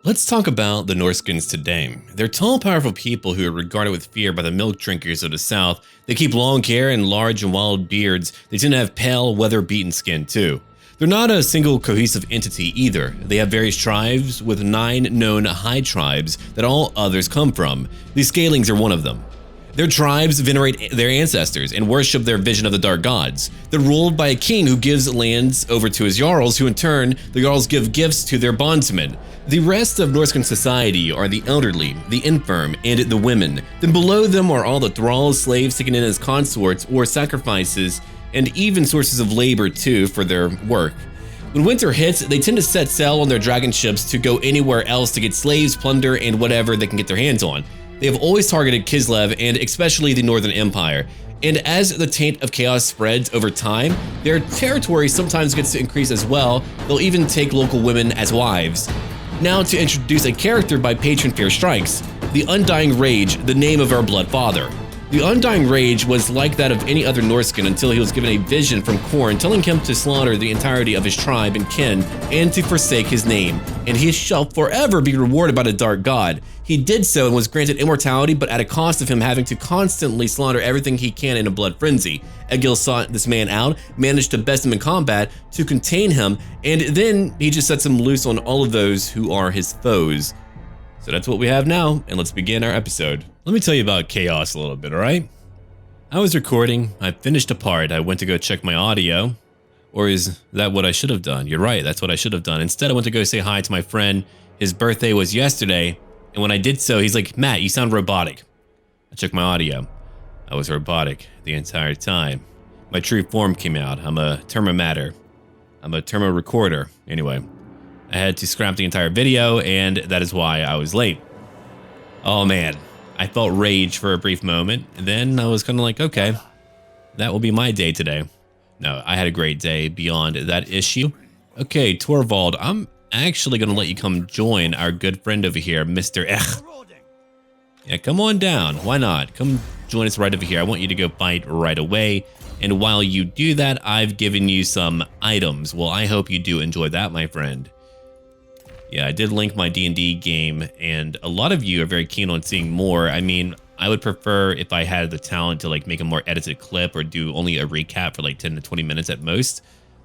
Let's talk about the Norscans today. They're tall, powerful people who are regarded with fear by the milk drinkers of the south. They keep long hair and large and wild beards. They tend to have pale, weather-beaten skin too. They're not a single cohesive entity either. They have various tribes with 9 known high tribes that all others come from. These scalings are one of them. Their tribes venerate their ancestors and worship their vision of the dark gods. They're ruled by a king who gives lands over to his jarls, who in turn, the jarls give gifts to their bondsmen. The rest of Norscan society are the elderly, the infirm, and the women. Then below them are all the thralls, slaves taken in as consorts or sacrifices, and even sources of labor too for their work. When winter hits, they tend to set sail on their dragon ships to go anywhere else to get slaves, plunder, and whatever they can get their hands on. They have always targeted Kislev and especially the Northern Empire. And as the taint of chaos spreads over time, their territory sometimes gets to increase as well. They'll even take local women as wives. Now to introduce a character by patron fear strikes, the Undying Rage, the name of our blood father. The Undying Rage was like that of any other Norscan until he was given a vision from Khorne telling him to slaughter the entirety of his tribe and kin and to forsake his name, and he shall forever be rewarded by the dark god. He did so and was granted immortality, but at a cost of him having to constantly slaughter everything he can in a blood frenzy. Egil sought this man out, managed to best him in combat to contain him, and then he just sets him loose on all of those who are his foes. So that's what we have now, and let's begin our episode. Let me tell you about Chaos a little bit, alright? I was recording, I finished a part, I went to go check my audio. Or is that what I should have done? You're right, that's what I should have done. Instead, I went to go say hi to my friend. His birthday was yesterday, and when I did so, he's like, Matt, you sound robotic. I checked my audio. I was robotic the entire time. My true form came out. I'm a termomatter. I'm a termo recorder. Anyway, I had to scrap the entire video, and that is why I was late. Oh man, I felt rage for a brief moment, and then I was kind of like, okay, that will be my day today. No, I had a great day beyond that issue. Okay, Torvald, I'm actually going to let you come join our good friend over here, Mr. Ech. Yeah, come on down. Why not? Come join us right over here. I want you to go fight right away. And while you do that, I've given you some items. Well, I hope you do enjoy that, my friend. Yeah, I did link my D&D game, and a lot of you are very keen on seeing more. I mean, I would prefer if I had the talent to like make a more edited clip or do only a recap for like 10 to 20 minutes at most.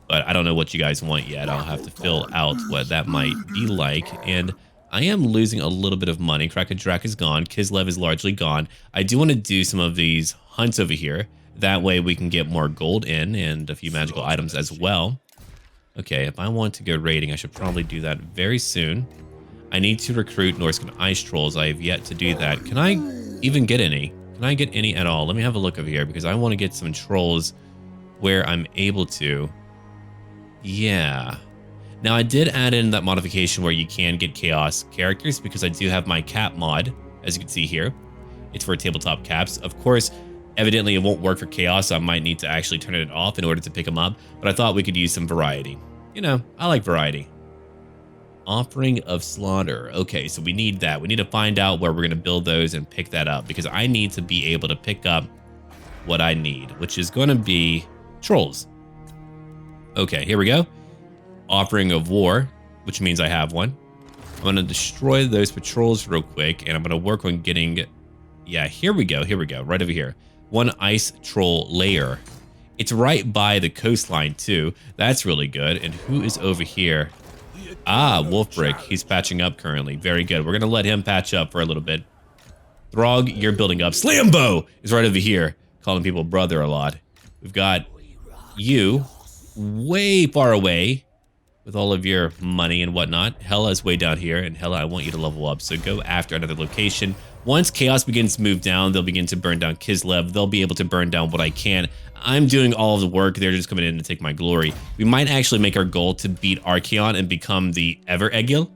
But I don't know what you guys want yet. I'll have to fill out what that might be like. And I am losing a little bit of money. Krakadrak is gone. Kislev is largely gone. I do want to do some of these hunts over here. That way we can get more gold in and a few magical items as well. Okay, if I want to go raiding, I should probably do that very soon. I need to recruit Norscan ice trolls. I have yet to do that. Can I even get any? Can I get any at all? Let me have a look over here because I want to get some trolls where I'm able to. Yeah. Now I did add in that modification where you can get chaos characters because I do have my cap mod, as you can see here. It's for tabletop caps. Of course, evidently it won't work for chaos, so I might need to actually turn it off in order to pick them up, but I thought we could use some variety. You know, I like variety. Offering of slaughter. Okay, so we need that. We need to find out where we're going to build those and pick that up because I need to be able to pick up what I need, which is going to be trolls. Okay, here we go. Offering of war, which means I have one. I'm going to destroy those patrols real quick, and I'm going to work on getting... Yeah, here we go, right over here. One ice troll layer. It's right by the coastline, too. That's really good. And who is over here? Ah, Wolfbrick. He's patching up currently. Very good. We're going to let him patch up for a little bit. Throg, you're building up. Slambo is right over here, calling people brother a lot. We've got you way far away with all of your money and whatnot. Hela is way down here, and Hela, I want you to level up. So go after another location. Once chaos begins to move down, they'll begin to burn down Kislev. They'll be able to burn down what I can. I'm doing all of the work. They're just coming in to take my glory. We might actually make our goal to beat Archaon and become the Ever Egil.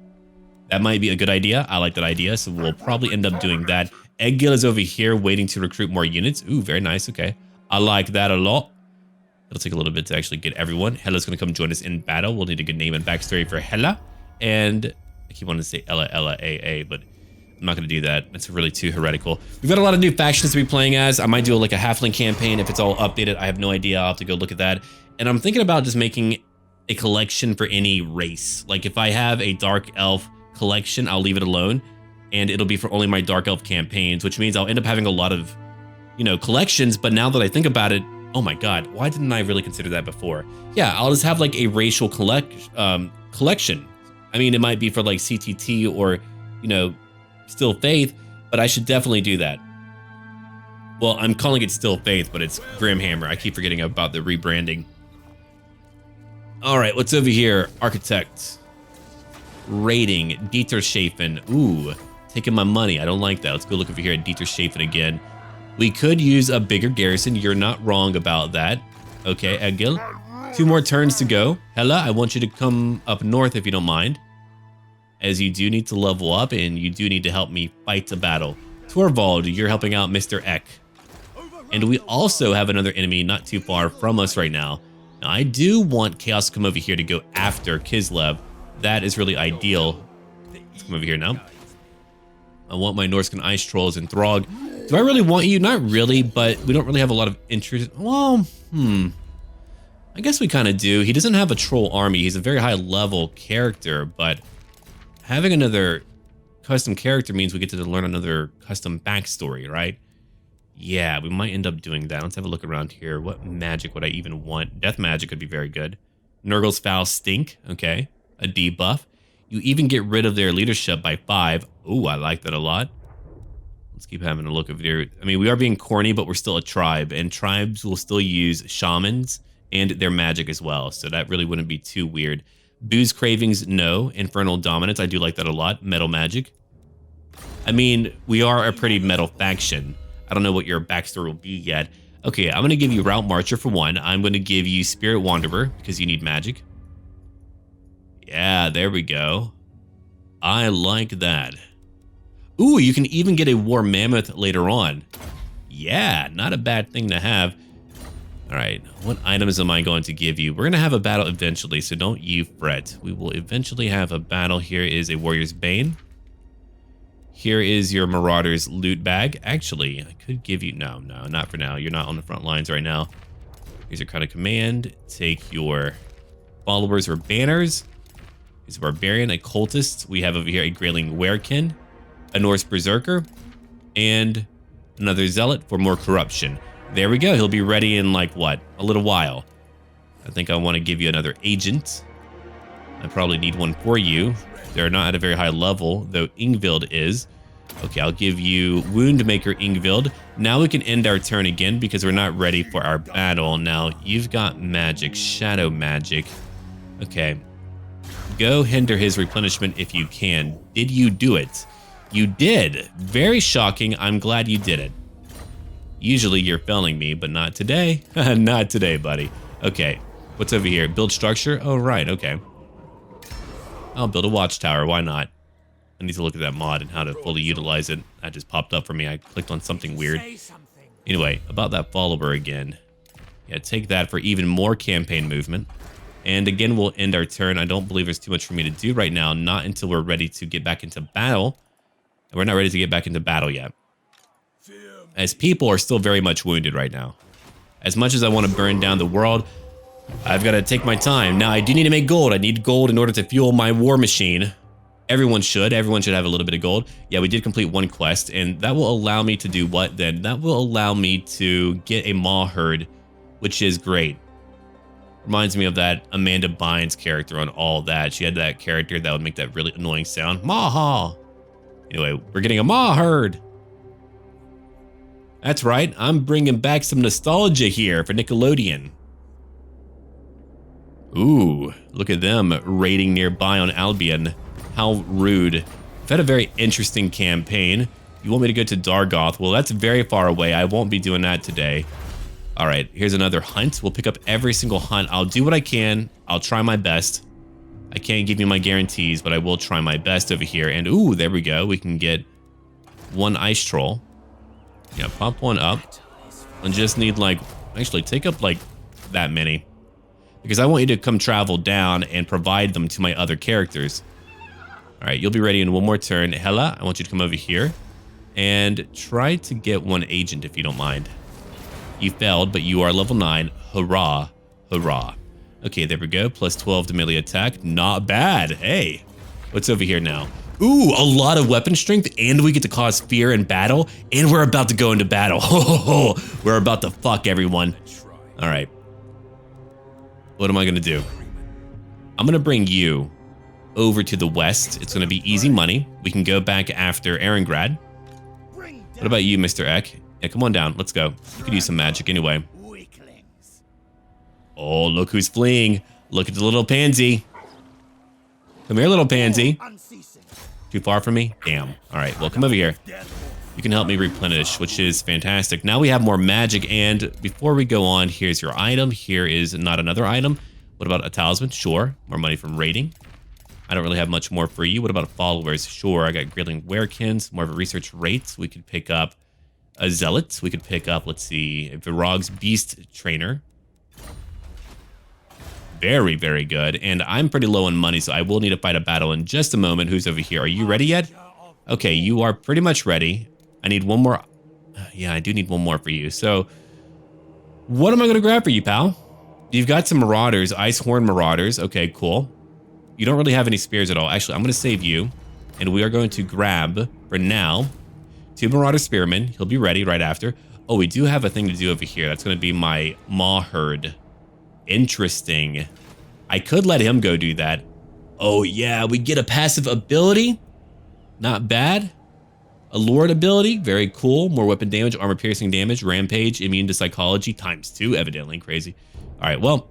That might be a good idea. I like that idea, so we'll probably end up doing that. Egil is over here waiting to recruit more units. Ooh, very nice. Okay. I like that a lot. It'll take a little bit to actually get everyone. Hela's going to come join us in battle. We'll need a good name and backstory for Hela. And I keep wanting to say Ella, AA, but I'm not going to do that. That's really too heretical. We've got a lot of new factions to be playing as. I might do like a halfling campaign if it's all updated. I have no idea. I'll have to go look at that. And I'm thinking about just making a collection for any race. Like if I have a dark elf collection, I'll leave it alone and it'll be for only my dark elf campaigns, which means I'll end up having a lot of, you know, collections. But now that I think about it, oh my God, why didn't I really consider that before? Yeah, I'll just have like a racial collection. I mean, it might be for like CTT or, you know, Still Faith, but I should definitely do that. Well, I'm calling it Still Faith, but it's Grimhammer. I keep forgetting about the rebranding. All right, what's over here? Architect. Rating. Dieterschafen. Ooh, taking my money. I don't like that. Let's go look over here at Dieterschafen again. We could use a bigger garrison. You're not wrong about that. Okay, Egil. 2 more turns to go. Hella, I want you to come up north if you don't mind, as you do need to level up and you do need to help me fight a battle. Torvald, you're helping out Mr. Eck. And we also have another enemy not too far from us right now. Now, I do want Chaos to come over here to go after Kislev. That is really ideal. Let's come over here now. I want my Norscan Ice Trolls and Throg. Do I really want you? Not really, but we don't really have a lot of interest. Well, I guess we kind of do. He doesn't have a troll army. He's a very high level character, but having another custom character means we get to learn another custom backstory, right? Yeah, we might end up doing that. Let's have a look around here. What magic would I even want? Death magic would be very good. Nurgle's Foul Stink. Okay, a debuff. You even get rid of their leadership by 5. Ooh, I like that a lot. Let's keep having a look over here. I mean, we are being corny, but we're still a tribe, and tribes will still use shamans and their magic as well, so that really wouldn't be too weird. Booze Cravings, no. Infernal Dominance, I do like that a lot. Metal magic. I mean, we are a pretty metal faction. I don't know what your backstory will be yet. Okay, I'm going to give you Route Marcher for 1. I'm going to give you Spirit Wanderer because you need magic. Yeah, there we go. I like that. Ooh, you can even get a War Mammoth later on. Yeah, not a bad thing to have. All right, what items am I going to give you? We're going to have a battle eventually, so don't you fret. We will eventually have a battle. Here is a Warrior's Bane. Here is your Marauder's Loot Bag. Actually, I could give you... No, not for now. You're not on the front lines right now. Here's your kind of command. Take your followers or banners. Here's a Barbarian, a Cultist. We have over here a Grayling Werekin, a Norse Berserker, and another Zealot for more corruption. There we go. He'll be ready in like, what? A little while. I think I want to give you another agent. I probably need one for you. They're not at a very high level, though Ingvild is. Okay, I'll give you Woundmaker Ingvild. Now we can end our turn again because we're not ready for our battle. Now, you've got magic, shadow magic. Okay. Go hinder his replenishment if you can. Did you do it? You did. Very shocking. I'm glad you did it. Usually you're failing me, but not today. Not today, buddy. Okay, what's over here? Build structure? Oh, right, okay. I'll build a watchtower, why not? I need to look at that mod and how to fully utilize it. That just popped up for me. I clicked on something weird. Anyway, about that follower again. Yeah, take that for even more campaign movement. And again, we'll end our turn. I don't believe there's too much for me to do right now, not until we're ready to get back into battle. And we're not ready to get back into battle yet, as people are still very much wounded right now. As much as I want to burn down the world, I've got to take my time. Now, I do need to make gold. I need gold in order to fuel my war machine. Everyone should have a little bit of gold. Yeah, we did complete 1 quest, and that will allow me to do what then? That will allow me to get a Maw Herd, which is great. Reminds me of that Amanda Bynes character on All That. She had that character that would make that really annoying sound. Maw. Anyway, we're getting a Maw Herd. That's right, I'm bringing back some nostalgia here for Nickelodeon. Ooh, look at them raiding nearby on Albion. How rude. We've had a very interesting campaign. You want me to go to Dargoth? Well, that's very far away. I won't be doing that today. All right, here's another hunt. We'll pick up every single hunt. I'll do what I can. I'll try my best. I can't give you my guarantees, but I will try my best over here. And ooh, there we go. We can get 1 ice troll. Yeah, pop 1 up. And just need like, actually take up like that many. Because I want you to come travel down and provide them to my other characters. All right, you'll be ready in 1 more turn. Hella, I want you to come over here and try to get 1 agent if you don't mind. You failed, but you are level 9. Hurrah, hurrah. Okay, there we go. Plus 12 to melee attack. Not bad. Hey, what's over here now? Ooh, a lot of weapon strength, and we get to cause fear in battle, and we're about to go into battle. We're about to fuck everyone. All right. What am I going to do? I'm going to bring you over to the west. It's going to be easy money. We can go back after Erengrad. What about you, Mr. Eck? Yeah, come on down. Let's go. You could use some magic anyway. Oh, look who's fleeing. Look at the little pansy. Come here, little pansy. Too far from me? Damn. All right, well, come over here. You can help me replenish, which is fantastic. Now we have more magic, and before we go on, here's your item. Here is not another item. What about a talisman? Sure. More money from raiding. I don't really have much more for you. What about followers? Sure, I got Grilling Werekins, more of a research rate. We could pick up a Zealot. We could pick up, let's see, Virog's Beast Trainer. Very, very good. And I'm pretty low on money, so I will need to fight a battle in just a moment. Who's over here? Are you ready yet? Okay, you are pretty much ready. I need one more. Yeah, I do need one more for you. So what am I going to grab for you, pal? You've got some Marauders, Icehorn Marauders. Okay, cool. You don't really have any spears at all. Actually, I'm going to save you. And we are going to grab, for now, 2 Marauder Spearmen. He'll be ready right after. Oh, we do have a thing to do over here. That's going to be my Maw Herd. Interesting. I could let him go do that. Oh yeah, we get a passive ability. Not bad. A Lord ability, very cool. More weapon damage, armor piercing damage, rampage, immune to psychology, ×2, evidently crazy. All right, well,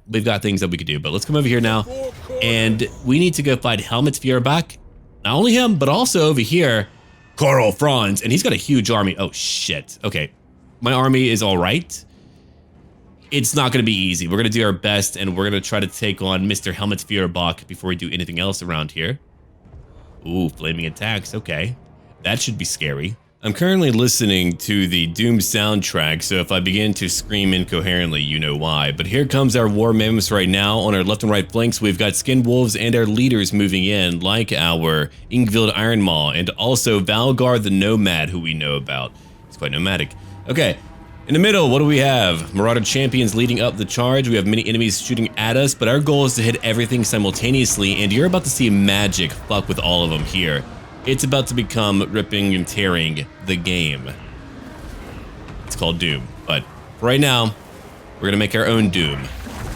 we've got things that we could do, but let's come over here now. And we need to go fight Helmut Feuerbach. Not only him, but also over here, KARL FRANZ, and he's got a huge army. Oh shit, okay. My army is all right. It's not going to be easy. We're going to do our best, and we're going to try to take on Mr. Helmut Feuerbach before we do anything else around here. Ooh, flaming attacks. Okay. That should be scary. I'm currently listening to the Doom soundtrack, so if I begin to scream incoherently, you know why. But here comes our war mammoths right now. On our left and right flanks, we've got Skin Wolves and our leaders moving in, like our Ingvild Ironmaw, and also Valgar the Nomad, who we know about. He's quite nomadic. Okay. In the middle, what do we have? Marauder champions leading up the charge. We have many enemies shooting at us, but our goal is to hit everything simultaneously, and you're about to see magic fuck with all of them here. It's about to become ripping and tearing the game. It's called Doom, but right now, we're gonna make our own Doom.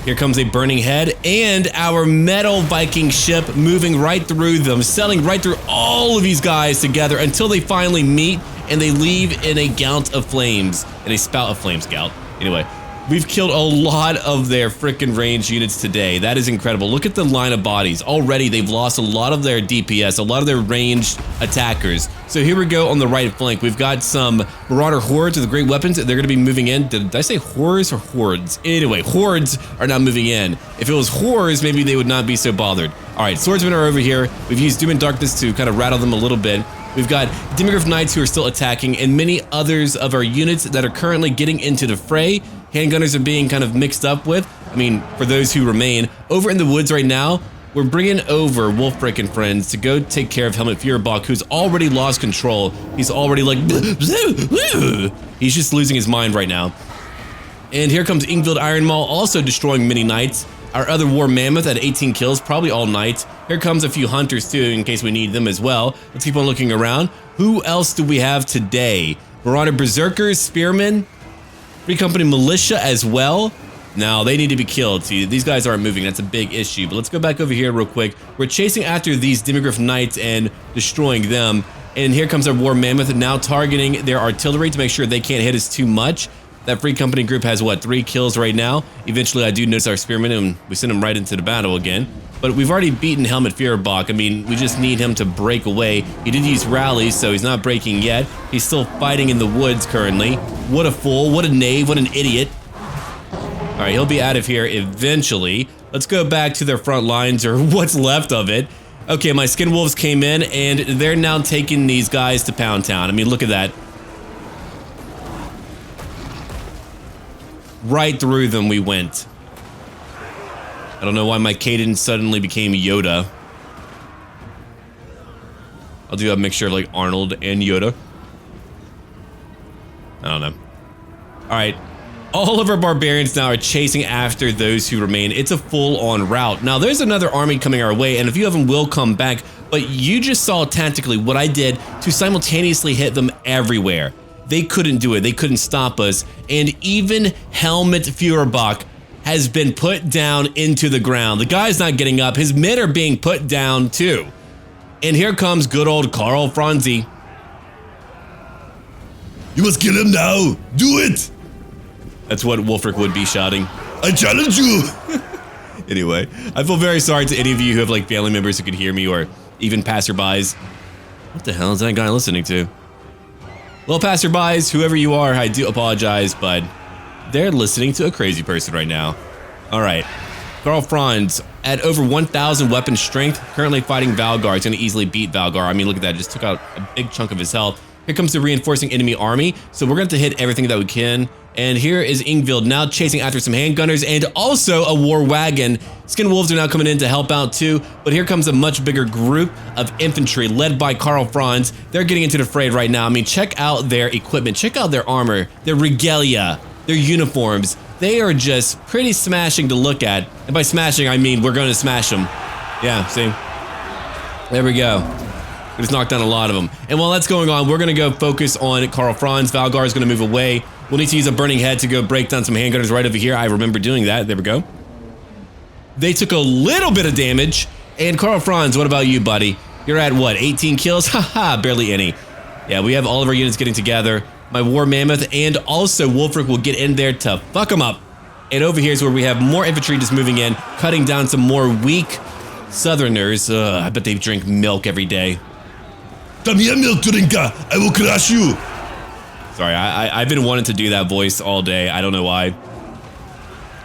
Here comes a burning head and our metal Viking ship moving right through them, sailing right through all of these guys together until they finally meet and they leave in a gout of flames, in a spout of flames gout. Anyway, we've killed a lot of their frickin' range units today. That is incredible. Look at the line of bodies. Already they've lost a lot of their DPS, a lot of their ranged attackers. So here we go on the right flank. We've got some Marauder hordes with great weapons. They're gonna be moving in. Did I say horrors or hordes? Anyway, hordes are not moving in. If it was horrors, maybe they would not be so bothered. All right, swordsmen are over here. We've used Doom and Darkness to kind of rattle them a little bit. We've got Demigryph Knights who are still attacking, and many others of our units that are currently getting into the fray. Handgunners are being kind of mixed up with. I mean, for those who remain. Over in the woods right now, we're bringing over Wolfbreak and friends to go take care of Helmut Feuerbach, who's already lost control. He's already like, he's just losing his mind right now. And here comes Ingvild Ironmaw, also destroying many knights. Our other war mammoth at 18 kills, probably all knights. Here comes a few hunters too, in case we need them as well. Let's keep on looking around. Who else do we have today? Marauder Berserkers, Spearmen, Free Company Militia as well. Now, they need to be killed. See, these guys aren't moving. That's a big issue. But let's go back over here real quick. We're chasing after these Demigryph Knights and destroying them. And here comes our war mammoth, now targeting their artillery to make sure they can't hit us too much. That Free Company group has, what, 3 kills right now? Eventually, I do notice our Spearmen, and we send him right into the battle again. But we've already beaten Helmut Feuerbach. I mean, we just need him to break away. He did use rallies, so he's not breaking yet. He's still fighting in the woods currently. What a fool, what a knave, what an idiot. All right, he'll be out of here eventually. Let's go back to their front lines, or what's left of it. Okay, my Skin Wolves came in, and they're now taking these guys to Pound Town. I mean, look at that. Right through them we went. I don't know why my cadence suddenly became Yoda. I'll do a mixture of like Arnold and Yoda. I don't know. All right, All of our barbarians now are chasing after those who remain. It's a full-on rout. Now, there's another army coming our way, and a few of them will come back, but you just saw tactically what I did to simultaneously hit them everywhere. They couldn't do it. They couldn't stop us, and even Helmut Führerbach has been put down into the ground. The guy's not getting up. His men are being put down, too. And here comes good old KARL FRANZ. You must kill him now. Do it. That's what Wulfric would be shouting. I challenge you. Anyway, I feel very sorry to any of you who have like family members who could hear me or even passerbys. What the hell is that guy listening to? Well, passerbys, whoever you are, I do apologize, but they're listening to a crazy person right now. All right, KARL FRANZ at over 1,000 weapon strength, currently fighting Valgar. He's going to easily beat Valgar. I mean, look at that. Just took out a big chunk of his health. Here comes the reinforcing enemy army. So we're going to hit everything that we can. And here is Ingvild now chasing after some handgunners and also a war wagon. Skin Wolves are now coming in to help out too. But here comes a much bigger group of infantry led by KARL FRANZ. They're getting into the fray right now. I mean, check out their equipment. Check out their armor, their regalia, their uniforms. They are just pretty smashing to look at. And by smashing, I mean we're going to smash them. Yeah, see? There we go. We just knocked down a lot of them. And while that's going on, we're going to go focus on KARL FRANZ. Valgar is going to move away. We'll need to use a burning head to go break down some handgunners right over here. I remember doing that. There we go. They took a little bit of damage. And KARL FRANZ, what about you, buddy? You're at what, 18 kills? Haha, barely any. Yeah, we have all of our units getting together. My War Mammoth and also Wulfric will get in there to fuck them up. And over here is where we have more infantry just moving in, cutting down some more weak Southerners. I bet they drink milk every day. Come here, milk drinker. I will crush you. Sorry, I've been wanting to do that voice all day. I don't know why.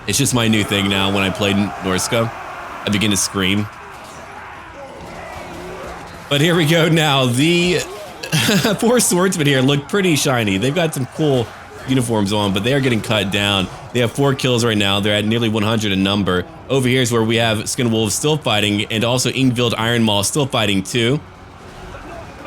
It's just my new thing now. When I play Norsca, I begin to scream. But here we go now. The 4 swordsmen here look pretty shiny. They've got some cool uniforms on, but they are getting cut down. They have 4 kills right now. They're at nearly 100 in number. Over here is where we have Skin Wolves still fighting, and also Ingvild Ironmaw still fighting too.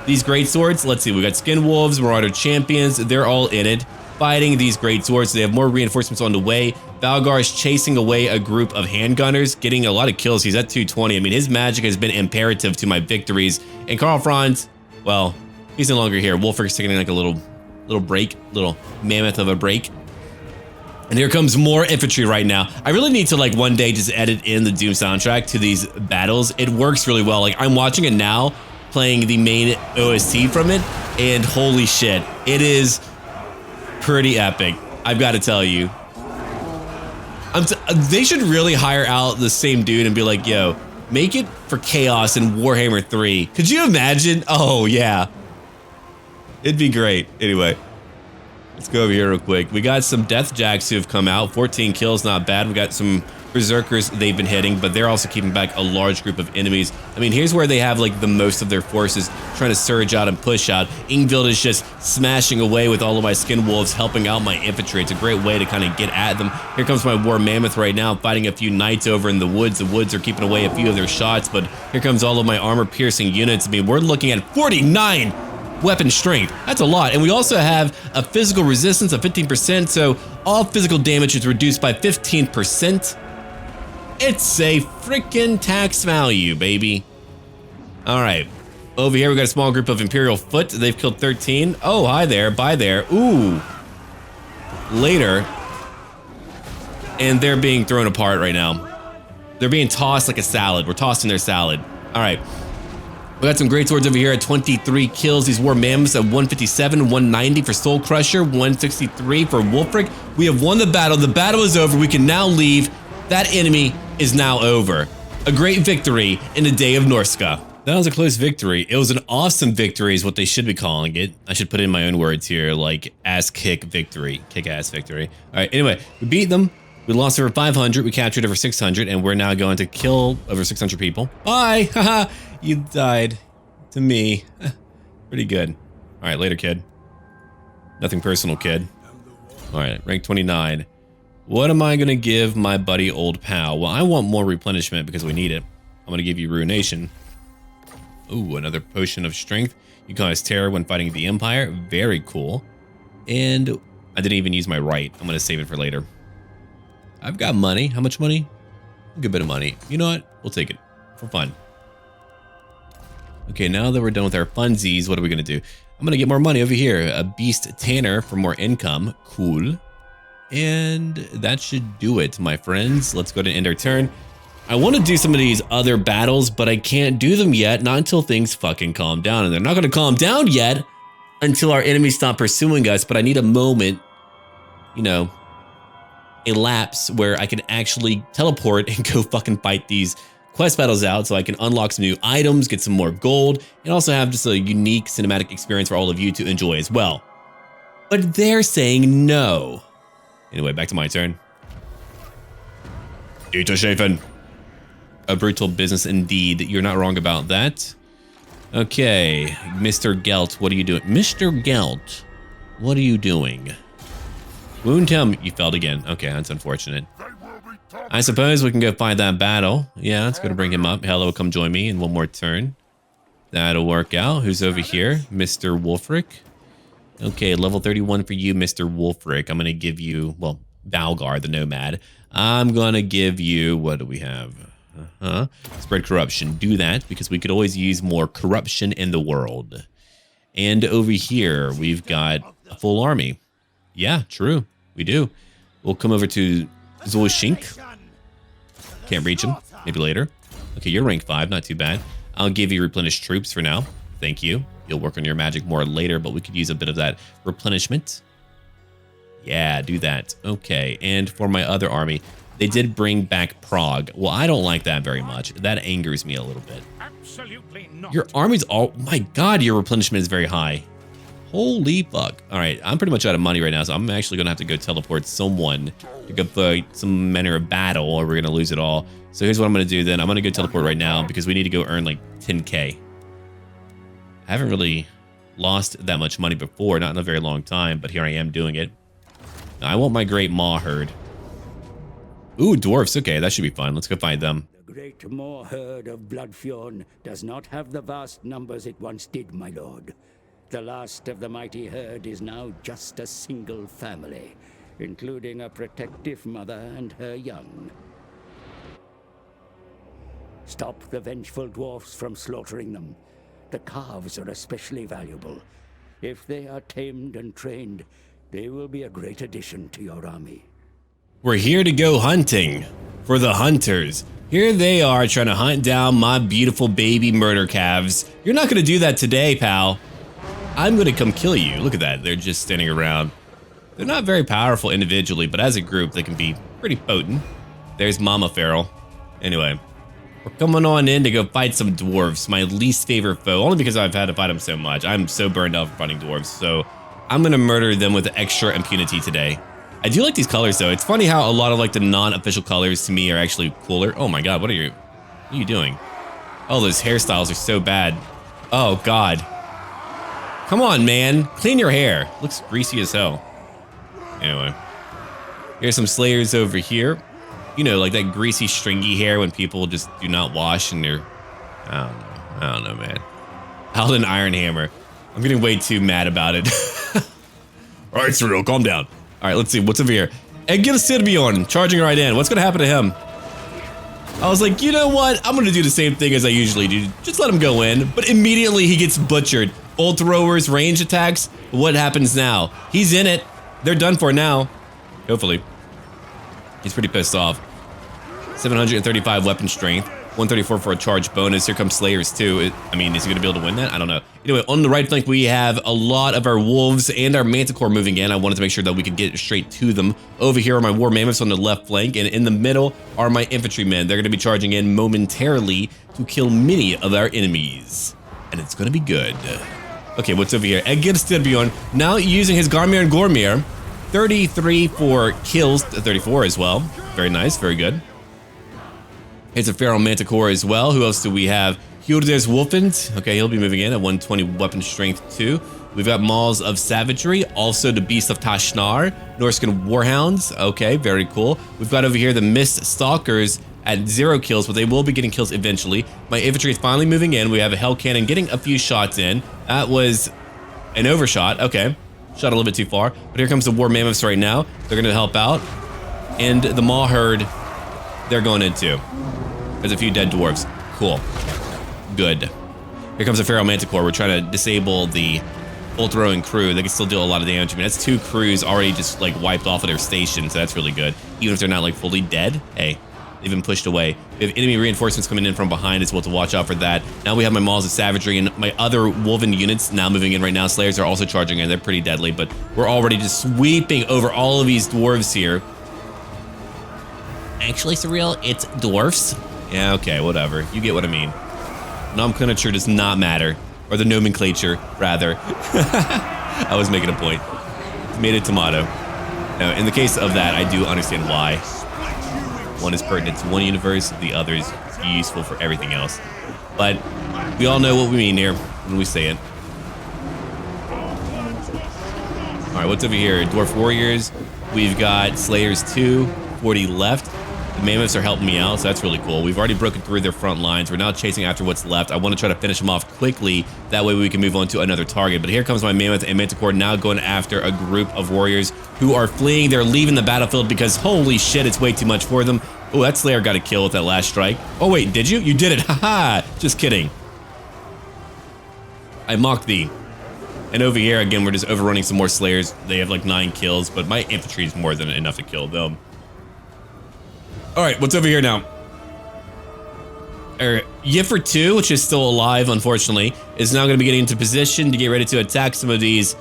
These great swords, let's see, we got Skin Wolves, Marauder Champions, they're all in it, fighting these great swords. They have more reinforcements on the way. Valgar is chasing away a group of handgunners, getting a lot of kills. He's at 220. I mean, his magic has been imperative to my victories. And KARL FRANZ, well, he's no longer here. Wulfric's taking like a little break, little mammoth of a break. And here comes more infantry right now. I really need to like one day just edit in the Doom soundtrack to these battles. It works really well. Like I'm watching it now, playing the main OST from it, and holy shit, it is pretty epic. I've got to tell you. They should really hire out the same dude and be like, yo, make it for Chaos in Warhammer 3. Could you imagine? Oh, yeah. It'd be great. Anyway, let's go over here real quick. We got some Death Jacks who have come out. 14 kills, not bad. We got some Berserkers they've been hitting, but they're also keeping back a large group of enemies. I mean, here's where they have like the most of their forces trying to surge out and push out. Ingvild is just smashing away with all of my Skin Wolves, helping out my infantry. It's a great way to kind of get at them. Here comes my War Mammoth right now, fighting a few knights over in the woods. The woods are keeping away a few of their shots, but here comes all of my armor-piercing units. I mean, we're looking at 49 weapon strength. That's a lot. And we also have a physical resistance of 15%, so all physical damage is reduced by 15%. It's a freaking tax value, baby. All right. Over here, we got a small group of Imperial Foot. They've killed 13. Oh, hi there. Bye there. Ooh. Later. And they're being thrown apart right now. They're being tossed like a salad. We're tossing their salad. All right. We got some great swords over here at 23 kills. These War Mammoths at 157, 190 for Soul Crusher, 163 for Wulfric. We have won the battle. The battle is over. We can now leave. That enemy is now over. A great victory in the day of Norsca. That was a close victory. It was an awesome victory is what they should be calling it. I should put in my own words here, like ass kick victory, kick ass victory. All right, anyway, we beat them. We lost over 500, we captured over 600, and we're now going to kill over 600 people. Bye, haha, you died to me. Pretty good. All right, later, kid. Nothing personal, kid. All right, rank 29. What am I going to give my buddy Old Pal? Well, I want more replenishment because we need it. I'm going to give you Ruination. Ooh, another Potion of Strength. You cause terror when fighting the Empire. Very cool. And I didn't even use my right. I'm going to save it for later. I've got money. How much money? A good bit of money. You know what? We'll take it for fun. Okay, now that we're done with our funsies, what are we going to do? I'm going to get more money over here. A beast tanner for more income. Cool. And that should do it, my friends. Let's go ahead and end our turn. I want to do some of these other battles, but I can't do them yet, not until things fucking calm down. And they're not going to calm down yet until our enemies stop pursuing us, but I need a moment, you know, a lapse where I can actually teleport and go fucking fight these quest battles out so I can unlock some new items, get some more gold, and also have just a unique cinematic experience for all of you to enjoy as well. But they're saying no. Anyway, back to my turn. Schafen. A brutal business indeed. You're not wrong about that. Okay, Mr. Gelt, what are you doing? Mr. Gelt, what are you doing? Wound him. You failed again. Okay, that's unfortunate. I suppose we can go fight that battle. Yeah, let's go to bring him up. Hello, come join me in one more turn. That'll work out. Who's over here? Mr. Wolfric. Okay, level 31 for you, Mr. Wolfric. I'm going to give you, well, Valgar, the Nomad. I'm going to give you, what do we have? Spread corruption. Do that because we could always use more corruption in the world. And over here, we've got a full army. Yeah, true. We do. We'll come over to Zolshink. Can't reach him. Maybe later. Okay, you're rank 5. Not too bad. I'll give you replenished troops for now. Thank you. You'll work on your magic more later, but we could use a bit of that replenishment. Yeah, do that. Okay, and for my other army, they did bring back Prague. Well, I don't like that very much. That angers me a little bit. Absolutely not. Your army's all... My God, your replenishment is very high. Holy fuck. All right, I'm pretty much out of money right now, so I'm actually going to have to go teleport someone to go fight some manner of battle, or we're going to lose it all. So here's what I'm going to do then. I'm going to go teleport right now because we need to go earn like 10K. I haven't really lost that much money before, not in a very long time, but here I am doing it. Now, I want my great maw herd. Ooh, dwarfs. Okay, that should be fun. Let's go find them. The great maw herd of Bloodfjorn does not have the vast numbers it once did, my lord. The last of the mighty herd is now just a single family, including a protective mother and her young. Stop the vengeful dwarfs from slaughtering them. The calves are especially valuable. If they are tamed and trained, they will be a great addition to your army. We're here to go hunting for the hunters. Here they are trying to hunt down my beautiful baby murder calves. You're not going to do that today, pal. I'm going to come kill you. Look at that. They're just standing around. They're not very powerful individually, but as a group, they can be pretty potent. There's Mama Feral. Anyway, we're coming on in to go fight some dwarves, my least favorite foe, only because I've had to fight them so much. I'm so burned out from fighting dwarves, so I'm going to murder them with extra impunity today. I do like these colors, though. It's funny how a lot of like the non-official colors to me are actually cooler. Oh my God, what are you doing? Oh, those hairstyles are so bad. Oh God. Come on, man. Clean your hair. Looks greasy as hell. Anyway. Here's some slayers over here. You know, like that greasy, stringy hair when people just do not wash and they're... I don't know, man. Paladin Iron Hammer. I'm getting way too mad about it. All right, Surreal, calm down. All right, let's see. What's over here? Egil Styrbjorn, charging right in. What's going to happen to him? I was like, you know what? I'm going to do the same thing as I usually do. Just let him go in. But immediately he gets butchered. Bolt throwers, range attacks. What happens now? He's in it. They're done for now. Hopefully. He's pretty pissed off. 735 weapon strength. 134 for a charge bonus. Here comes Slayers too. I mean, is he going to be able to win that? I don't know. Anyway, on the right flank, we have a lot of our wolves and our manticore moving in. I wanted to make sure that we could get straight to them. Over here are my war mammoths on the left flank, and in the middle are my infantrymen. They're going to be charging in momentarily to kill many of our enemies. And it's going to be good. Okay, what's over here? Egil Styrbjorn, now using his Garmir and Gormir. 33 for kills, 34 as well. Very nice, very good. Here's a Feral Manticore as well. Who else do we have? Hjordres Wolfend. Okay, he'll be moving in at 120 weapon strength too. We've got Mauls of Savagery. Also the Beast of Tashnar. Norscan Warhounds. Okay, very cool. We've got over here the Mist Stalkers at 0 kills, but they will be getting kills eventually. My infantry is finally moving in. We have a Hell Cannon getting a few shots in. That was an overshot. Okay. shot a little bit too far. But here comes the war mammoths right now. They're gonna help out. And the maw herd, they're going in too. There's a few dead dwarves. Cool. Good. Here comes the feral manticore. We're trying to disable the full throwing crew. They can still do a lot of damage. I mean, that's 2 crews already just like wiped off of their station, so that's really good. Even if they're not like fully dead, hey, they've been pushed away. We have enemy reinforcements coming in from behind as well to watch out for that. Now we have my Maws of Savagery and my other Wolven units now moving in right now. Slayers are also charging in. They're pretty deadly, but we're already just sweeping over all of these dwarves here. Actually, Surreal, it's dwarfs. Yeah, okay, whatever. You get what I mean. Nomenclature does not matter. Or the nomenclature, rather. I was making a point. Tomato, tomato. Now, in the case of that, I do understand why. One is pertinent to one universe, the other is useful for everything else. But we all know what we mean here when we say it. Alright, what's over here? Dwarf Warriors. We've got Slayers 2, 40 left. The mammoths are helping me out, so that's really cool. We've already broken through their front lines. We're now chasing after what's left. I want to try to finish them off quickly. That way we can move on to another target. But here comes my mammoth and manticore now going after a group of warriors who are fleeing. They're leaving the battlefield because holy shit, it's way too much for them. Oh, that Slayer got a kill with that last strike. Oh wait, did you? You did it. Haha. Just kidding. I mocked thee. And over here, again, we're just overrunning some more Slayers. They have like 9 kills, but my infantry is more than enough to kill them. All right, what's over here now? Yiffer 2, which is still alive, unfortunately, is now going to be getting into position to get ready to attack some of these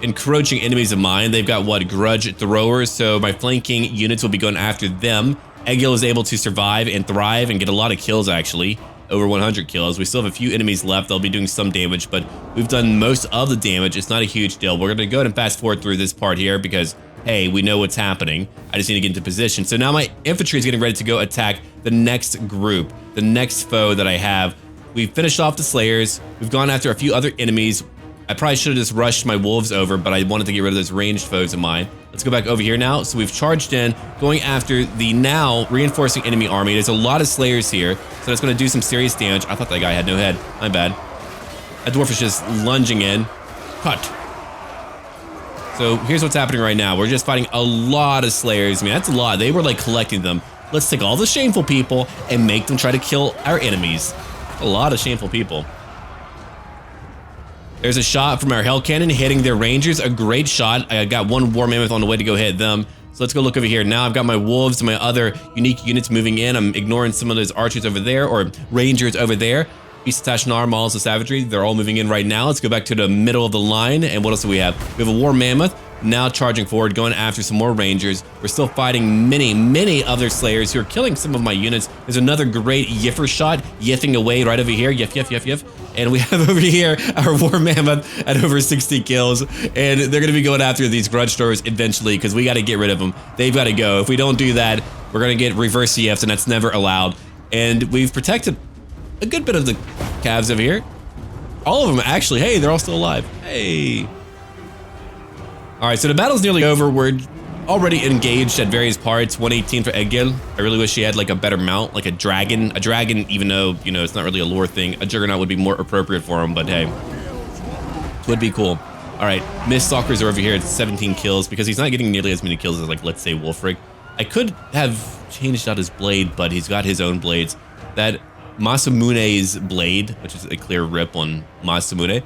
encroaching enemies of mine. They've got, what, grudge throwers, so my flanking units will be going after them. Egil is able to survive and thrive and get a lot of kills, actually. Over 100 kills. We still have a few enemies left. They'll be doing some damage, but we've done most of the damage. It's not a huge deal. We're going to go ahead and fast forward through this part here because, hey, we know what's happening. I just need to get into position. So now my infantry is getting ready to go attack the next group, the next foe that I have. We've finished off the Slayers. We've gone after a few other enemies. I probably should have just rushed my wolves over, but I wanted to get rid of those ranged foes of mine. Let's go back over here now. So we've charged in, going after the now reinforcing enemy army. There's a lot of Slayers here, so that's going to do some serious damage. I thought that guy had no head. My bad. That dwarf is just lunging in. Cut. So here's what's happening right now. We're just fighting a lot of Slayers. I mean, that's a lot. They were like collecting them. Let's take all the shameful people and make them try to kill our enemies. A lot of shameful people. There's a shot from our Hell Cannon hitting their Rangers. A great shot. I got one War Mammoth on the way to go hit them. So let's go look over here. Now I've got my Wolves and my other unique units moving in. I'm ignoring some of those Archers over there or Rangers over there. Beast of Tashnar, Maws of Savagery. They're all moving in right now. Let's go back to the middle of the line. And what else do we have? We have a War Mammoth now charging forward, going after some more Rangers. We're still fighting many other Slayers who are killing some of my units. There's another great Yiffer shot, yiffing away right over here. Yiff, yiff, yiff, yiff. And we have over here our War Mammoth at over 60 kills. And they're going to be going after these grudge throwers eventually because we got to get rid of them. They've got to go. If we don't do that, we're going to get reverse yiffs, and that's never allowed. And we've protected a good bit of the calves over here. All of them, actually. Hey, they're all still alive. Hey. All right, so the battle's nearly over. We're already engaged at various parts. 118 for Egil. I really wish he had like a better mount, like a dragon. A dragon, even though, you know, it's not really a lore thing. A juggernaut would be more appropriate for him, but hey, would be cool. All right, Mist Stalkers are over here at 17 kills because he's not getting nearly as many kills as, like, let's say Wolfric. I could have changed out his blade, but he's got his own blades. That Masamune's blade, which is a clear rip on Masamune,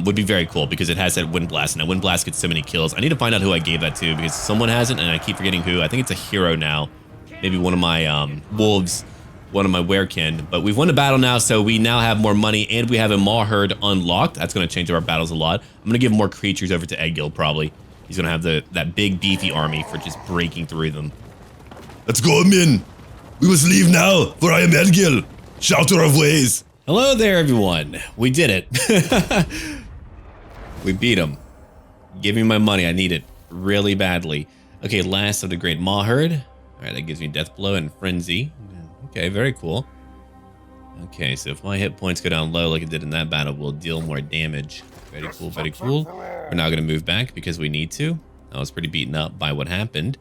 would be very cool because it has that Wind Blast, and that Wind Blast gets so many kills. I need to find out who I gave that to because someone has it, and I keep forgetting who. I think it's a hero now. Maybe one of my wolves, one of my werekin. But we've won the battle now, so we now have more money, and we have a Maw Herd unlocked. That's going to change our battles a lot. I'm going to give more creatures over to Egil, probably. He's going to have that big, beefy army for just breaking through them. Let's go, men. We must leave now, for I am Egil, shouter of ways. Hello there, everyone. We did it. We beat him. Give me my money. I need it really badly. Okay, last of the Great Maw Herd. All right, that gives me Death Blow and Frenzy. Okay, very cool. Okay, so if my hit points go down low like it did in that battle, we'll deal more damage. Very cool, very cool. We're now going to move back because we need to. I was pretty beaten up by what happened.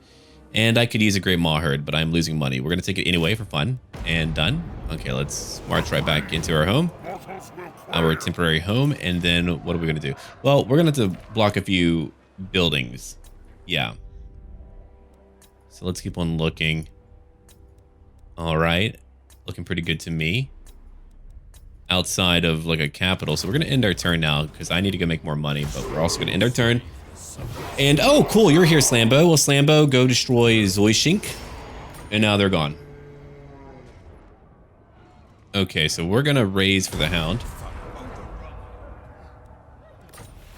And I could use a Great Maw Herd, but I'm losing money. We're going to take it anyway for fun. And done. Okay, let's march right back into our home. Our temporary home. And then what are we going to do? Well, we're going to have to block a few buildings. Yeah. So let's keep on looking. All right. Looking pretty good to me. Outside of like a capital. So we're going to end our turn now because I need to go make more money, but we're also going to end our turn. And oh, cool. You're here, Slambo. Well, Slambo, go destroy Zoishink. And now they're gone. Okay, so we're going to raise for the Hound.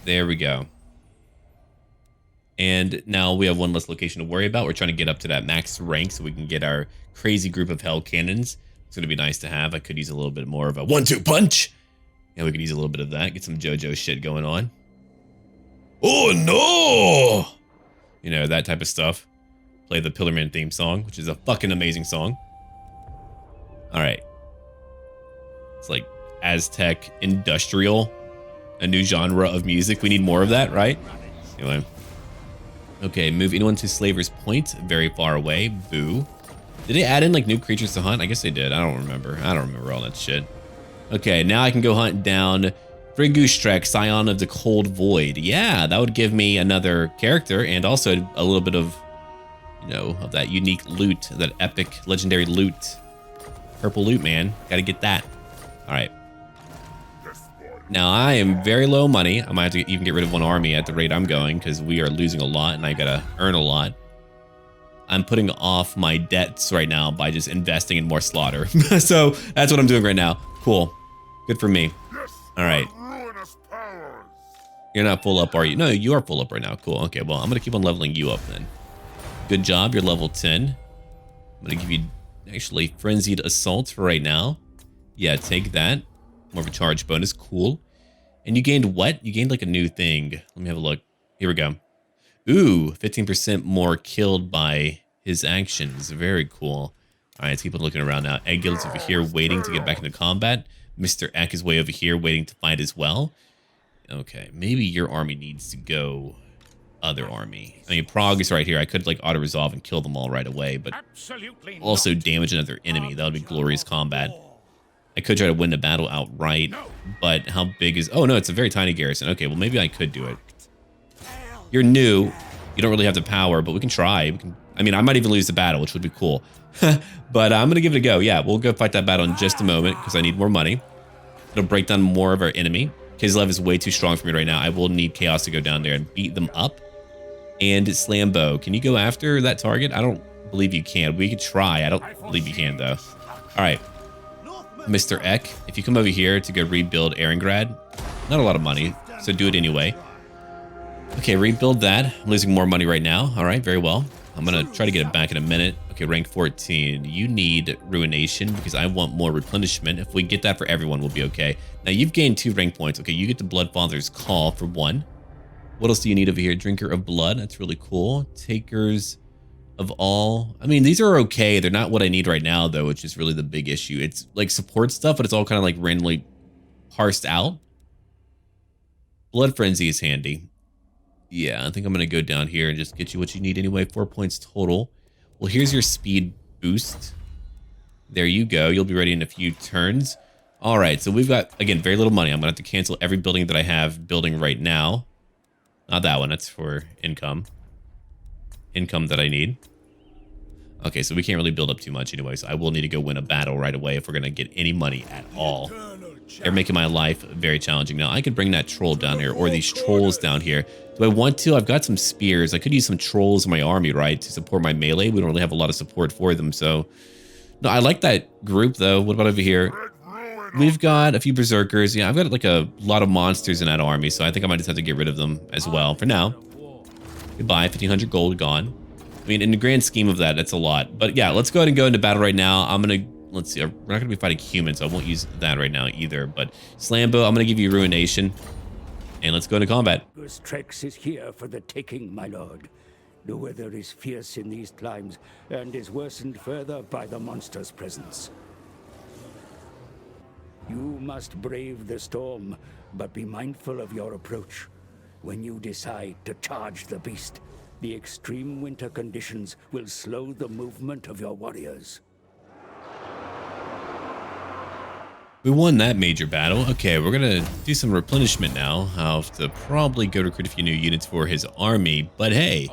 There we go. And now we have one less location to worry about. We're trying to get up to that max rank so we can get our crazy group of hell cannons. It's going to be nice to have. I could use a little bit more of a 1-2 punch. Yeah, we could use a little bit of that. Get some JoJo shit going on. Oh no! You know, that type of stuff. Play the Pillarman theme song, which is a fucking amazing song. All right. It's like Aztec industrial. A new genre of music. We need more of that, right? Anyway. Okay, move anyone to Slaver's Point. Very far away. Boo. Did they add in like new creatures to hunt? I guess they did. I don't remember. I don't remember all that shit. Okay, now I can go hunt down Frigustrek, Scion of the Cold Void. Yeah, that would give me another character and also a little bit of, you know, of that unique loot, that epic legendary loot. Purple loot, man. Gotta get that. All right. Now I am very low money. I might have to even get rid of one army at the rate I'm going because we are losing a lot and I gotta earn a lot. I'm putting off my debts right now by just investing in more slaughter. So that's what I'm doing right now. Cool. Good for me. All right. You're not full up, are you? No, you are full up right now. Cool. Okay, well, I'm going to keep on leveling you up then. Good job. You're level 10. I'm going to give you actually Frenzied Assault for right now. Yeah, take that. More of a charge bonus. Cool. And you gained what? You gained like a new thing. Let me have a look. Here we go. Ooh, 15% more killed by his actions. Very cool. All right, let's keep on looking around now. Egil is over here waiting to get back into combat. Mr. Eck is way over here waiting to fight as well. Okay, maybe your army needs to go other army. I mean, Prague is right here. I could like auto-resolve and kill them all right away, but also damage another enemy. That would be glorious combat. I could try to win the battle outright, but how big is... Oh, no, it's a very tiny garrison. Okay, well, maybe I could do it. You're new. You don't really have the power, but we can try. I mean, I might even lose the battle, which would be cool. But I'm going to give it a go. Yeah, we'll go fight that battle in just a moment because I need more money. It'll break down more of our enemy. Kislev is way too strong for me right now. I will need Chaos to go down there and beat them up. And Slambo, can you go after that target? I don't believe you can. We could try. I don't believe you can, though. All right. Mr. Eck, if you come over here to go rebuild Erengrad, not a lot of money, so do it anyway. Okay, rebuild that. I'm losing more money right now. All right, very well. I'm going to try to get it back in a minute. Okay, rank 14. You need Ruination because I want more replenishment. If we get that for everyone, we'll be okay. Now, you've gained 2 rank points. Okay, you get the Bloodfather's Call for 1. What else do you need over here? Drinker of Blood. That's really cool. Takers of All. I mean, these are okay. They're not what I need right now, though, which is really the big issue. It's like support stuff, but it's all kind of like randomly parsed out. Blood Frenzy is handy. Yeah, I think I'm going to go down here and just get you what you need anyway. 4 points total. Well, here's your speed boost. There you go. You'll be ready in a few turns. All right, so we've got, again, very little money. I'm going to have to cancel every building that I have building right now. Not that one. That's for income. Income that I need. Okay, so we can't really build up too much anyway, so I will need to go win a battle right away if we're going to get any money at all. They're making my life very challenging. Now, I could bring that troll down here, or these trolls down here. Do I want to? I've got some spears. I could use some trolls in my army, right, to support my melee. We don't really have a lot of support for them, so... No, I like that group, though. What about over here? We've got a few berserkers. Yeah, I've got like a lot of monsters in that army, so I think I might just have to get rid of them as well for now. Goodbye, 1,500 gold gone. I mean, in the grand scheme of that, that's a lot. But yeah, let's go ahead and go into battle right now. I'm going to... Let's see, we're not going to be fighting humans, so I won't use that right now either. But Slambo, I'm going to give you Ruination. And let's go into combat. Trex is here for the taking, my lord. The weather is fierce in these climes, and is worsened further by the monster's presence. You must brave the storm, but be mindful of your approach. When you decide to charge the beast, the extreme winter conditions will slow the movement of your warriors. We won that major battle. Okay, we're gonna do some replenishment now. I'll have to probably go recruit a few new units for his army, but hey,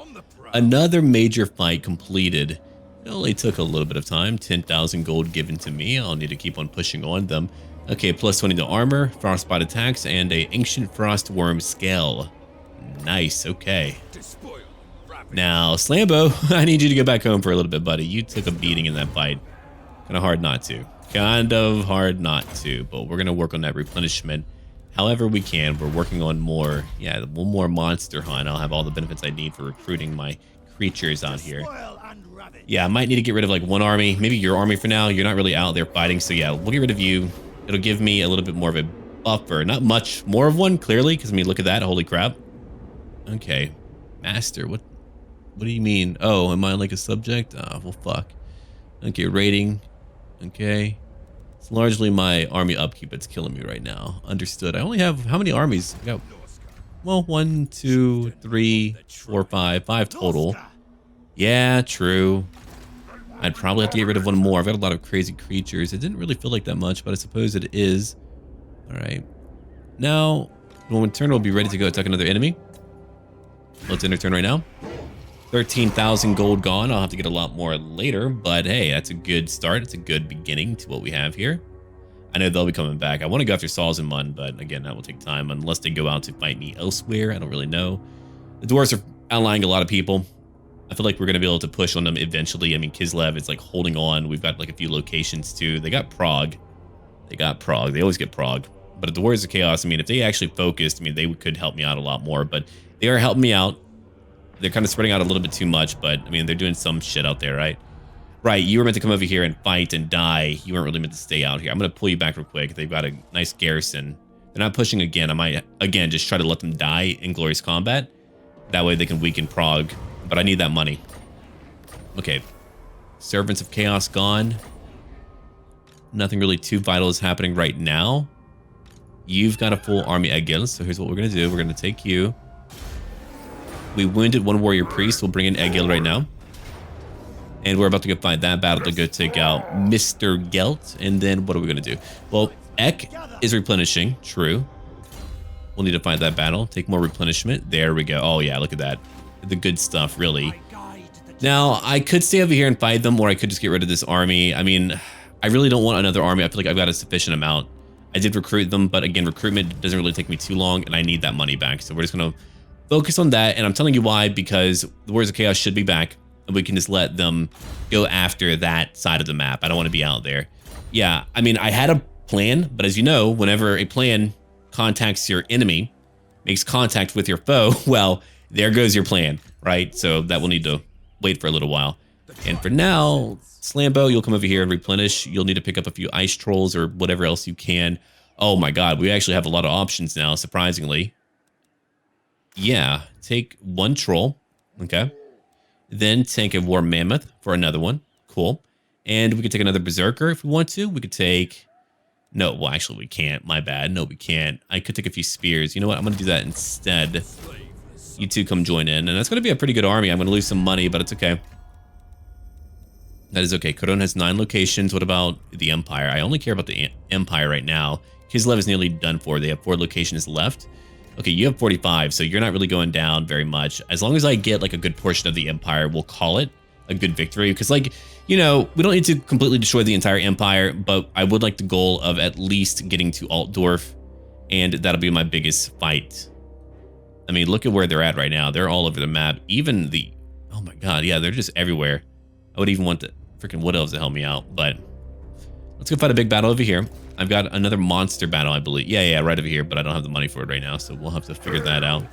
another major fight completed. It only took a little bit of time. 10,000 gold given to me. I'll need to keep on pushing on them. Okay, plus 20 to armor, frostbite attacks, and a ancient frost worm scale. Nice, okay. Now, Slambo, I need you to go back home for a little bit, buddy. You took a beating in that fight. Kind of hard not to. Kind of hard not to, but we're going to work on that replenishment however we can. We're working on more, one more monster hunt. I'll have all the benefits I need for recruiting my creatures out here. Yeah, I might need to get rid of like one army, maybe your army for now. You're not really out there fighting, so yeah, we'll get rid of you. It'll give me a little bit more of a buffer. Not much more of one, clearly, because I mean, look at that. Holy crap. Okay, master, what do you mean? Oh, am I like a subject? Oh, well, fuck. Okay, rating. Okay. It's largely my army upkeep that's killing me right now. Understood. I only have, how many armies? I got, well, 1, 2, 3, 4, 5 total. Yeah, true. I'd probably have to get rid of one more. I've got a lot of crazy creatures. It didn't really feel like that much, but I suppose it is. All right. Now, when turn will be ready to go attack another enemy. Let's enter turn right now. 13,000 gold gone. I'll have to get a lot more later, but hey, that's a good start. It's a good beginning to what we have here. I know they'll be coming back. I want to go after Salzamund, but again, that will take time unless they go out to fight me elsewhere. I don't really know. The dwarves are outlying a lot of people. I feel like we're going to be able to push on them eventually. I mean, Kislev is like holding on. We've got like a few locations too. They got Prague. They always get Prague. But at the Warriors of Chaos, I mean, if they actually focused, I mean, they could help me out a lot more. But they are helping me out. They're kind of spreading out a little bit too much, but I mean, they're doing some shit out there, right? Right, you were meant to come over here and fight and die. You weren't really meant to stay out here. I'm going to pull you back real quick. They've got a nice garrison. They're not pushing again. I might, again, just try to let them die in glorious combat. That way they can weaken Prague. But I need that money. Okay. Servants of Chaos gone. Nothing really too vital is happening right now. You've got a full army, Egil. So here's what we're going to do. We're going to take you. We wounded one warrior priest. We'll bring in Egil right now. And we're about to go fight that battle to go take out Mr. Gelt. And then what are we going to do? Well, Ek is replenishing. True. We'll need to fight that battle. Take more replenishment. There we go. Oh, yeah. Look at that. The good stuff, really. Now, I could stay over here and fight them, or I could just get rid of this army. I mean, I really don't want another army. I feel like I've got a sufficient amount. I did recruit them, but again, recruitment doesn't really take me too long, and I need that money back. So we're just going to focus on that, and I'm telling you why, because the Warriors of Chaos should be back, and we can just let them go after that side of the map. I don't want to be out there. Yeah, I mean, I had a plan, but as you know, whenever a plan contacts your enemy, makes contact with your foe, well, there goes your plan, right? So that will need to wait for a little while. And for now, Slambo, you'll come over here and replenish. You'll need to pick up a few ice trolls or whatever else you can. Oh my god, we actually have a lot of options now, surprisingly. Yeah, take one troll, okay? Then take a war mammoth for another one, cool. And we could take another berserker if we want to. We could take, no, well actually we can't, my bad. No, we can't. I could take a few spears. You know what, I'm gonna do that instead. You two come join in, and that's gonna be a pretty good army. I'm gonna lose some money, but it's okay. That is okay. Khorne has 9 locations. What about the Empire? I only care about the Empire right now. Kislev is nearly done for. They have 4 locations left. Okay, you have 45, so you're not really going down very much. As long as I get like a good portion of the Empire, we'll call it a good victory. Because like, you know, we don't need to completely destroy the entire Empire, but I would like the goal of at least getting to Altdorf, and that'll be my biggest fight. I mean, look at where they're at right now. They're all over the map. Even the, oh my god, yeah, they're just everywhere. I would even want the freaking Wood Elves to help me out, but let's go fight a big battle over here. I've got another monster battle, I believe. Yeah, right over here, but I don't have the money for it right now, so we'll have to figure that out.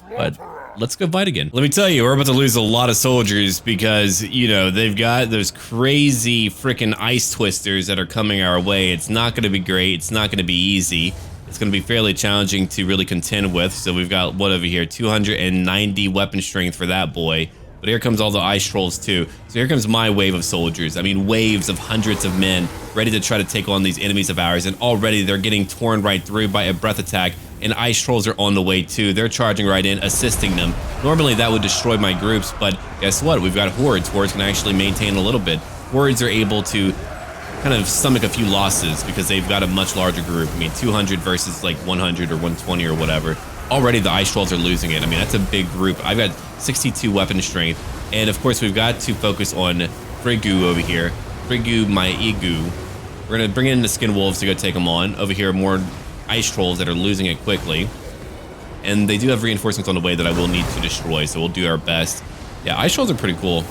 But let's go fight again. Let me tell you, we're about to lose a lot of soldiers because, you know, they've got those crazy freaking ice twisters that are coming our way. It's not going to be great. It's not going to be easy. It's going to be fairly challenging to really contend with. So we've got, what over here, 290 weapon strength for that boy. But here comes all the ice trolls too. So here comes my wave of soldiers. I mean, waves of hundreds of men ready to try to take on these enemies of ours. And already they're getting torn right through by a breath attack. And ice trolls are on the way too. They're charging right in, assisting them. Normally that would destroy my groups, but guess what? We've got hordes. Hordes can actually maintain a little bit. Hordes are able to kind of stomach a few losses because they've got a much larger group. I mean, 200 versus like 100 or 120 or whatever. Already the ice trolls are losing it. I mean, that's a big group. I've got 62 weapon strength. And of course, we've got to focus on Friggu over here. Friggu, my Igu. We're going to bring in the skin wolves to go take them on. Over here, more ice trolls that are losing it quickly. And they do have reinforcements on the way that I will need to destroy, so we'll do our best. Yeah, ice trolls are pretty cool.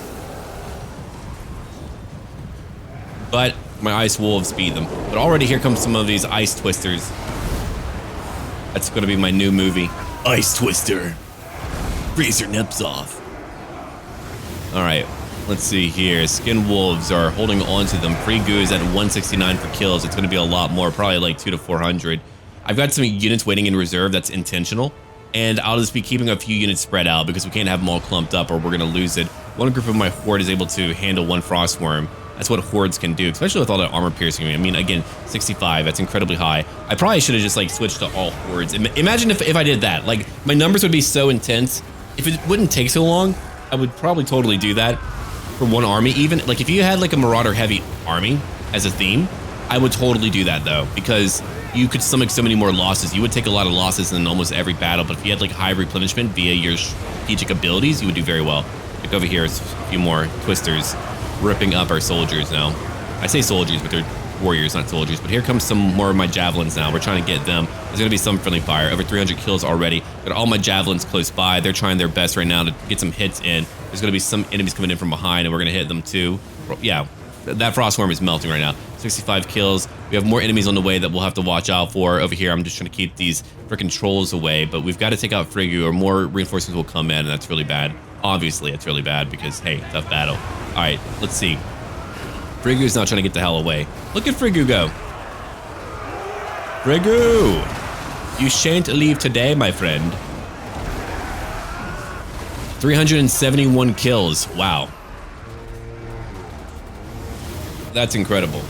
But my ice wolves beat them. But already here comes some of these ice twisters. That's going to be my new movie. Ice Twister. Freeze your nips off. All right, let's see here. Skin wolves are holding on to them. Friggu is at 169 for kills. It's going to be a lot more, probably like 200 to 400. I've got some units waiting in reserve. That's intentional. And I'll just be keeping a few units spread out because we can't have them all clumped up or we're going to lose it. One group of my horde is able to handle one frostworm. That's what hordes can do, especially with all that armor piercing. I mean, again, 65, that's incredibly high. I probably should have just like switched to all hordes. Imagine if I did that. Like, my numbers would be so intense. If it wouldn't take so long, I would probably totally do that for one army. Even like if you had like a marauder heavy army as a theme, I would totally do that though, because you could stomach so many more losses. You would take a lot of losses in almost every battle, but if you had like high replenishment via your strategic abilities, you would do very well. Like over here is a few more twisters ripping up our soldiers now. I say soldiers, but they're warriors, not soldiers. But here comes some more of my javelins now. We're trying to get them. There's going to be some friendly fire. Over 300 kills already. Got all my javelins close by. They're trying their best right now to get some hits in. There's going to be some enemies coming in from behind, and we're going to hit them too. Yeah, that frostworm is melting right now. 65 kills. We have more enemies on the way that we'll have to watch out for. Over here, I'm just trying to keep these freaking trolls away, but we've got to take out Friggu or more reinforcements will come in, and that's really bad. Obviously, it's really bad because, hey, tough battle. All right, let's see. Friggu's not trying to get the hell away. Look at Friggu go. Friggu! You shan't leave today, my friend. 371 kills. Wow. That's incredible.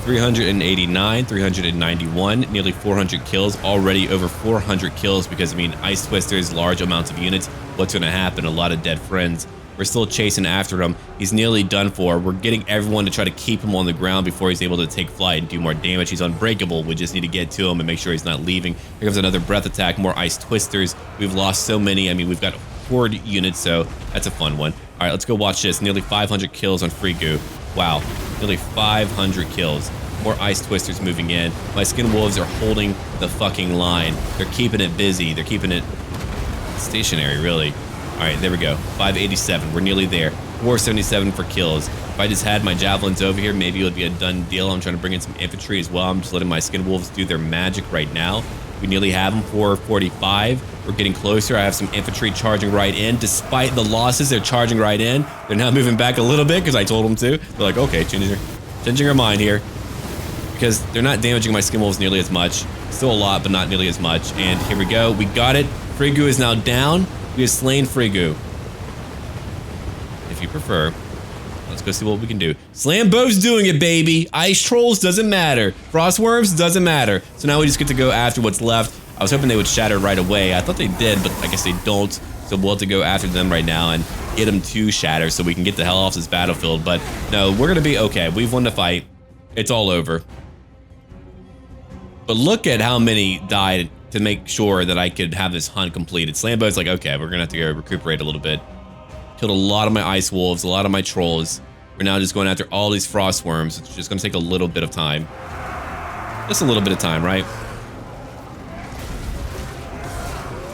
389, 391, nearly 400 kills, already over 400 kills because, I mean, ice twisters, large amounts of units. What's going to happen? A lot of dead friends. We're still chasing after him. He's nearly done for. We're getting everyone to try to keep him on the ground before he's able to take flight and do more damage. He's unbreakable. We just need to get to him and make sure he's not leaving. Here comes another breath attack, more ice twisters. We've lost so many. I mean, we've got horde units, so that's a fun one. All right, let's go watch this. Nearly 500 kills on Friggu. Wow, nearly 500 kills. More ice twisters moving in. My skin wolves are holding the fucking line. They're keeping it busy. They're keeping it stationary, really. All right, there we go. 587. We're nearly there. 477 for kills. If I just had my javelins over here, maybe it would be a done deal. I'm trying to bring in some infantry as well. I'm just letting my skin wolves do their magic right now. We nearly have them. 445. We're getting closer. I have some infantry charging right in. Despite the losses, they're charging right in. They're now moving back a little bit because I told them to. They're like, okay, changing our mind here. Because they're not damaging my skin wolves nearly as much. Still a lot, but not nearly as much. And here we go. We got it. Friggu is now down. We have slain Friggu. If you prefer. Let's go see what we can do. Slambo's doing it, baby. Ice trolls doesn't matter. Frostworms doesn't matter. So now we just get to go after what's left. I was hoping they would shatter right away. I thought they did, but I guess they don't. So we'll have to go after them right now and get them to shatter so we can get the hell off this battlefield. But no, we're going to be okay. We've won the fight. It's all over. But look at how many died to make sure that I could have this hunt completed. Slambo's like, okay, we're going to have to go recuperate a little bit. Killed a lot of my ice wolves, a lot of my trolls. We're now just going after all these frostworms. It's just going to take a little bit of time. Just a little bit of time, right?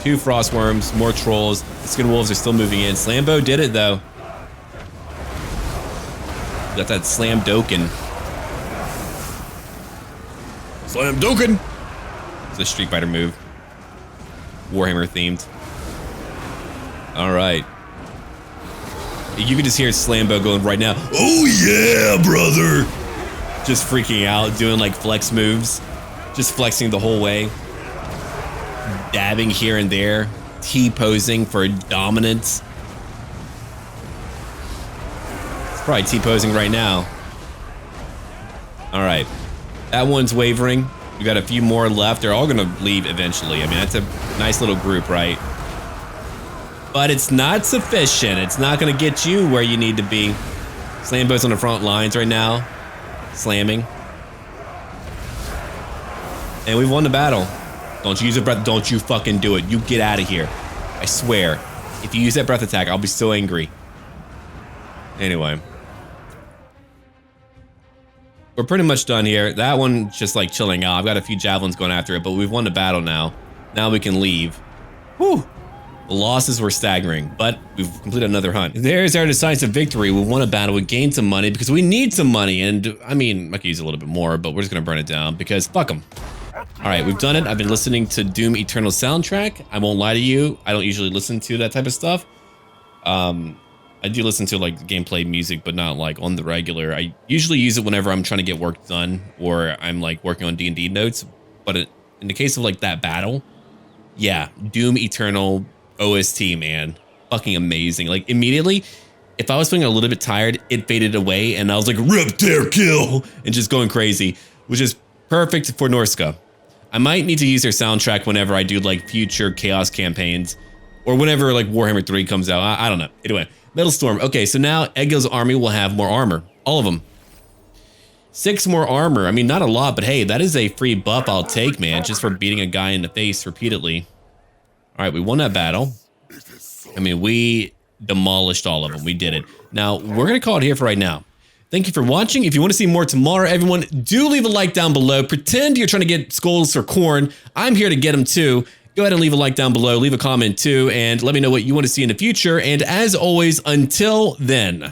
2 frostworms, more trolls. The skin wolves are still moving in. Slambo did it, though. Got that slam doken. Slam doken! It's a Street Fighter move. Warhammer themed. Alright. You can just hear Slambo going right now. Oh yeah, brother! Just freaking out, doing like flex moves. Just flexing the whole way. Dabbing here and there. T-posing for dominance. It's probably T-posing right now. Alright. That one's wavering. We got a few more left. They're all gonna leave eventually. I mean, that's a nice little group, right? But it's not sufficient. It's not gonna get you where you need to be. Slaying on the front lines right now. Slamming. And we've won the battle. Don't you use a breath. Don't you fucking do it. You get out of here. I swear. If you use that breath attack, I'll be so angry. Anyway. We're pretty much done here. That one just like chilling out. I've got a few javelins going after it, but we've won the battle now. Now we can leave. Whew. The losses were staggering, but we've completed another hunt. There's our decisive victory. We won a battle. We gained some money because we need some money. And I mean, I could use a little bit more, but we're just going to burn it down because fuck them. All right, we've done it. I've been listening to Doom Eternal soundtrack. I won't lie to you. I don't usually listen to that type of stuff. I do listen to like gameplay music, but not like on the regular. I usually use it whenever I'm trying to get work done or I'm like working on D&D notes. But in the case of like that battle, yeah, Doom Eternal OST, man, fucking amazing. Like immediately, if I was feeling a little bit tired, it faded away and I was like, rip, tear, kill, and just going crazy, which is perfect for Norsca. I might need to use their soundtrack whenever I do like future Chaos campaigns or whenever like Warhammer 3 comes out. I don't know. Anyway, Metal Storm. Okay, so now Egil's army will have more armor. All of them. 6 more armor. I mean, not a lot, but hey, that is a free buff I'll take, man, just for beating a guy in the face repeatedly. All right, we won that battle. I mean, we demolished all of them. We did it. Now, we're going to call it here for right now. Thank you for watching. If you want to see more tomorrow, everyone, do leave a like down below. Pretend you're trying to get skulls or Khorne. I'm here to get them too. Go ahead and leave a like down below. Leave a comment too, and let me know what you want to see in the future. And as always, until then.